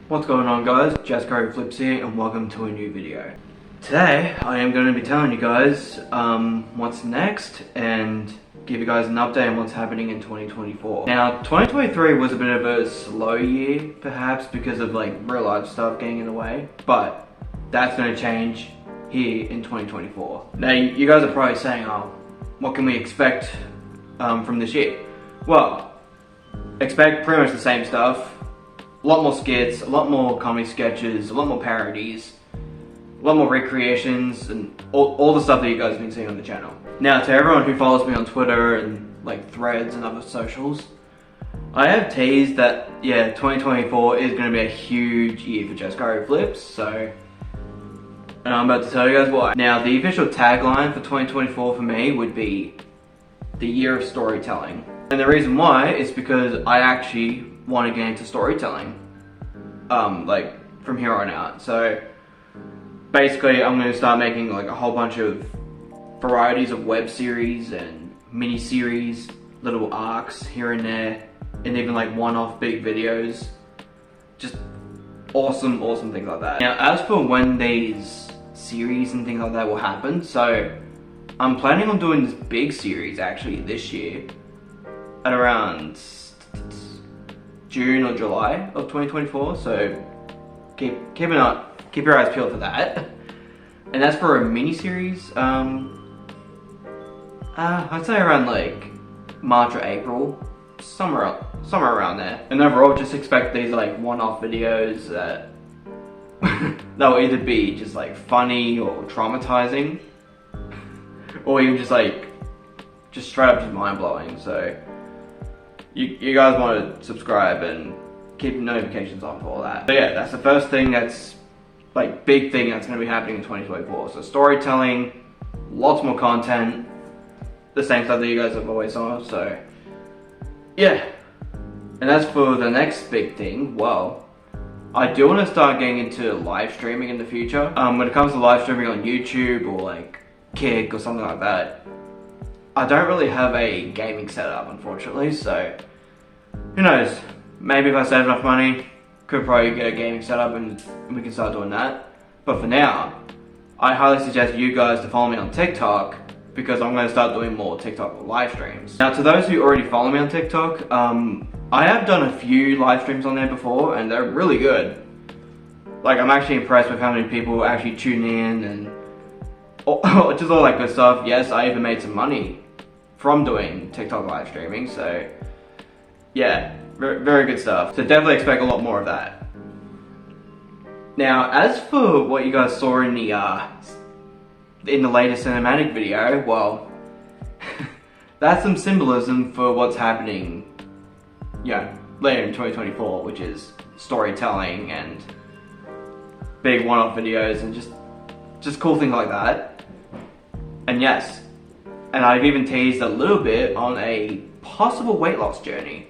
What's going on, guys? Jasco Flips here and welcome to a new video. Today I am going to be telling you guys what's next and give you guys an update on what's happening in 2024. Now 2023 was a bit of a slow year perhaps because of like real life stuff getting in the way, but that's going to change here in 2024. Now you guys are probably saying, oh, what can we expect from this year? Well, expect pretty much the same stuff. A lot more skits, a lot more comedy sketches, a lot more parodies, a lot more recreations, and all the stuff that you guys have been seeing on the channel. Now, to everyone who follows me on Twitter and like Threads and other socials, I have teased that, yeah, 2024 is going to be a huge year for Jasco Flips, so... And I'm about to tell you guys why. Now, the official tagline for 2024 for me would be the year of storytelling. And the reason why is because I actually want to get into storytelling, like from here on out. So basically I'm going to start making like a whole bunch of varieties of web series and mini series, little arcs here and there, and even like one-off big videos. Just awesome things like that. Now, as for when these series and things like that will happen, so I'm planning on doing this big series actually this year at around June or July of 2024, so keep your eyes peeled for that. And as for a mini series, I'd say around like March or April, somewhere around there. And overall, just expect these like one-off videos that they'll either be just like funny or traumatizing, or even just like straight up just mind-blowing. So you guys want to subscribe and keep notifications on for all that. So yeah, that's the first thing that's like big thing that's going to be happening in 2024. So storytelling, lots more content, the same stuff that you guys have always saw. So yeah. And as for the next big thing, well, I do want to start getting into live streaming in the future. When it comes to live streaming on YouTube or like Kick or something like that, I don't really have a gaming setup, unfortunately, so who knows, maybe if I save enough money, could probably get a gaming setup and we can start doing that. But for now, I highly suggest you guys to follow me on TikTok because I'm going to start doing more TikTok live streams. Now, to those who already follow me on TikTok, I have done a few live streams on there before and they're really good. Like, I'm actually impressed with how many people actually tune in and just all that good stuff. Yes, I even made some money from doing TikTok live streaming, so yeah, very good stuff. So definitely expect a lot more of that. Now, as for what you guys saw in the latest cinematic video, well, that's some symbolism for what's happening, yeah, later in 2024, which is storytelling and big one-off videos and just cool things like that. And yes, and I've even teased a little bit on a possible weight loss journey.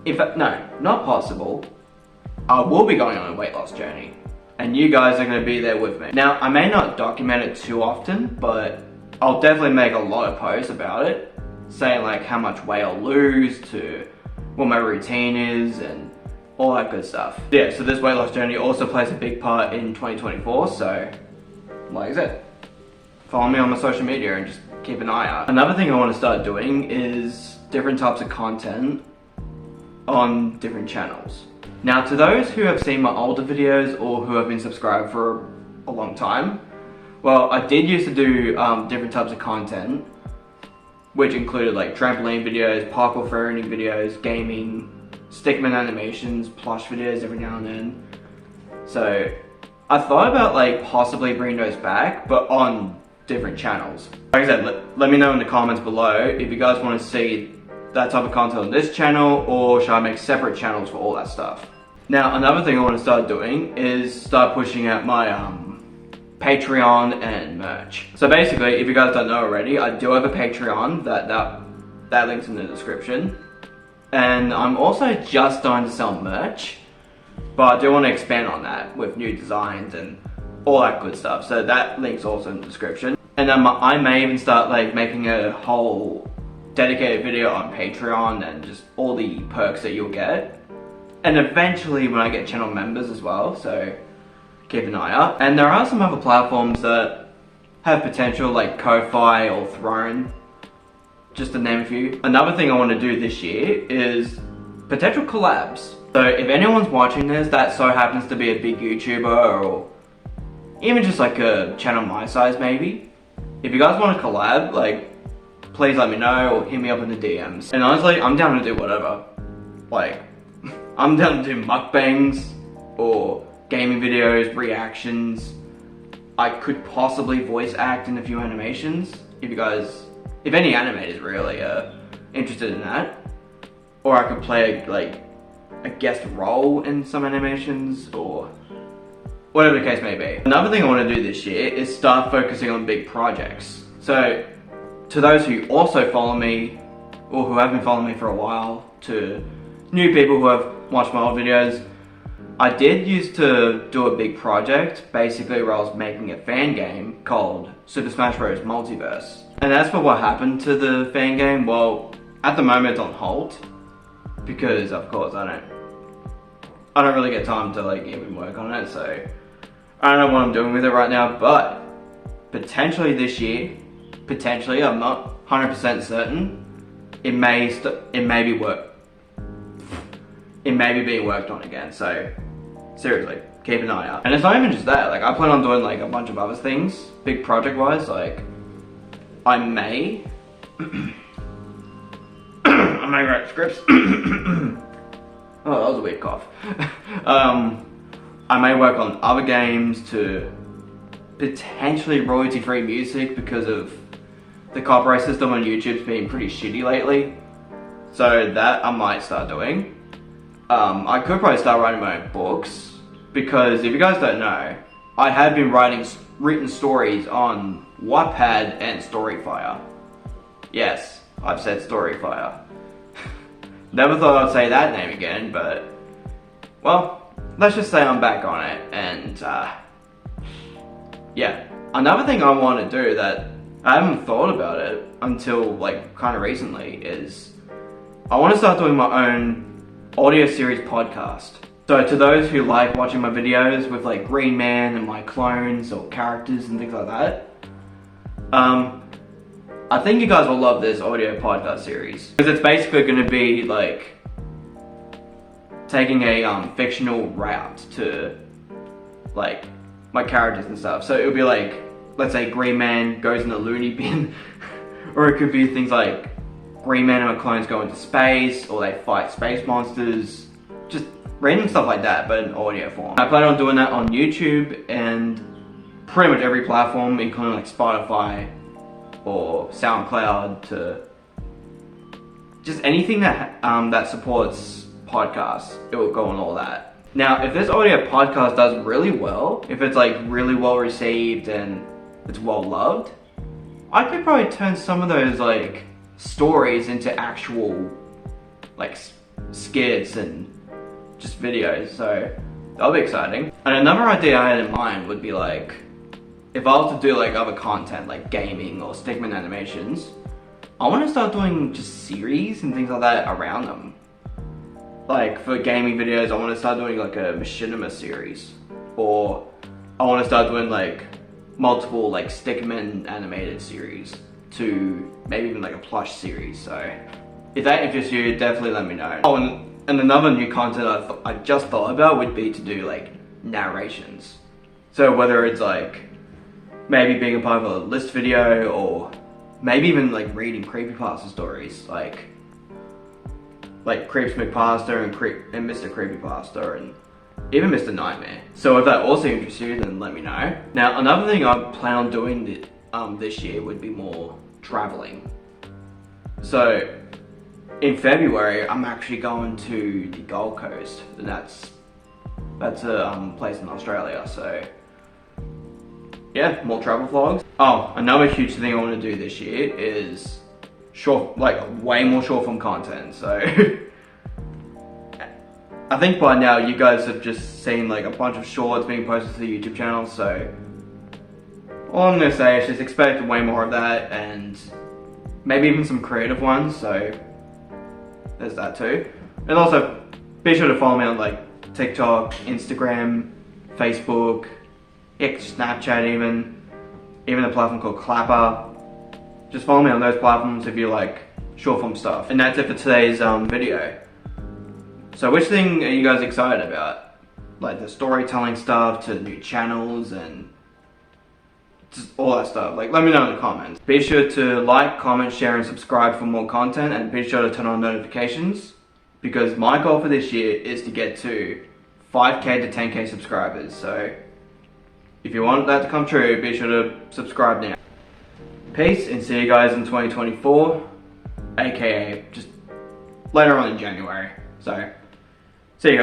In fact, no, not possible. I will be going on a weight loss journey. And you guys are going to be there with me. Now, I may not document it too often, but I'll definitely make a lot of posts about it. Saying like how much weight I'll lose, to what my routine is, and all that good stuff. Yeah, so this weight loss journey also plays a big part in 2024, so like I said, follow me on my social media and just keep an eye out. Another thing I want to start doing is different types of content on different channels. Now, to those who have seen my older videos or who have been subscribed for a long time, well, I did used to do different types of content, which included like trampoline videos, parkour throwing videos, gaming, stickman animations, plush videos every now and then. So I thought about like possibly bringing those back, but on different channels. Like I said, let me know in the comments below if you guys want to see that type of content on this channel, or should I make separate channels for all that stuff. Now, another thing I want to start doing is start pushing out my Patreon and merch. So basically, if you guys don't know already, I do have a Patreon, that link's in the description. And I'm also just starting to sell merch, but I do want to expand on that with new designs and all that good stuff. So that link's also in the description. And I may even start like making a whole dedicated video on Patreon and just all the perks that you'll get. and eventually when I get channel members as well, so keep an eye out. And there are some other platforms that have potential, like Ko-Fi or Throne, just to name a few. Another thing I want to do this year is potential collabs. So if anyone's watching this that so happens to be a big YouTuber or even just like a channel my size maybe, if you guys want to collab, like, please let me know or hit me up in the DMs. And honestly, I'm down to do whatever. Like, I'm down to do mukbangs or gaming videos, reactions. I could possibly voice act in a few animations if you guys, if any animators really are interested in that. Or I could play like a guest role in some animations or whatever the case may be. Another thing I want to do this year is start focusing on big projects. So to those who also follow me or who have been following me for a while, to new people who have watched my old videos, I did used to do a big project basically where I was making a fan game called Super Smash Bros. Multiverse. And as for what happened to the fan game, well, at the moment it's on hold because of course I don't really get time to like even work on it, so I don't know what I'm doing with it right now. But potentially this year, potentially, I'm not 100% certain, it may be being worked on again. So seriously, keep an eye out. And it's not even just that, like I plan on doing like a bunch of other things, big project wise. Like I may I may write scripts. Oh, that was a weird cough. I may work on other games to potentially royalty-free music because of the copyright system on YouTube's been pretty shitty lately. So that I might start doing. I could probably start writing my own books because if you guys don't know, I have been written stories on Wattpad and Storyfire. Yes, I've said Storyfire. Never thought I'd say that name again, but well, let's just say I'm back on it. And yeah, another thing I want to do that I haven't thought about it until like kind of recently is I want to start doing my own audio series podcast. So to those who like watching my videos with like Green Man and my clones or characters and things like that, I think you guys will love this audio podcast series because it's basically going to be like taking a fictional route to like my characters and stuff. So it would be like, let's say Green Man goes in the loony bin, or it could be things like Green Man and my clones go into space, or they fight space monsters, just random stuff like that, but in audio form. I plan on doing that on YouTube and pretty much every platform, including like Spotify or SoundCloud, to just anything that that supports podcasts. It will go on all that. Now, if this audio podcast does really well, if it's like really well received and it's well loved, I could probably turn some of those like stories into actual like skits and just videos, so that'll be exciting. And another idea I had in mind would be like, if I was to do like other content like gaming or stickman animations, I want to start doing just series and things like that around them. Like for gaming videos, I want to start doing like a machinima series, or I want to start doing like multiple like stickman animated series to maybe even like a plush series. So if that interests you, definitely let me know. Oh, and another new content I just thought about would be to do like narrations. So whether it's like maybe being a part of a list video, or maybe even like reading creepypasta stories, like Creeps McPasta and Mr. Creepypasta and even Mr. Nightmare. So if that also interests you, then let me know. Now, another thing I plan on doing this year would be more traveling. So in February, I'm actually going to the Gold Coast, and that's a place in Australia. So yeah, more travel vlogs. Oh, another huge thing I want to do this year is way more short form content. So I think by now you guys have just seen like a bunch of shorts being posted to the YouTube channel, so all I'm gonna say is just expect way more of that, and maybe even some creative ones, so there's that too. And also be sure to follow me on like TikTok, Instagram, Facebook, Snapchat even a platform called Clapper. Just follow me on those platforms if you like short form stuff. And that's it for today's video. So which thing are you guys excited about? Like the storytelling stuff to new channels and just all that stuff. Like let me know in the comments. Be sure to like, comment, share and subscribe for more content, and be sure to turn on notifications because my goal for this year is to get to 5k to 10k subscribers. So if you want that to come true, be sure to subscribe now. Peace, and see you guys in 2024, aka just later on in January. So see you guys.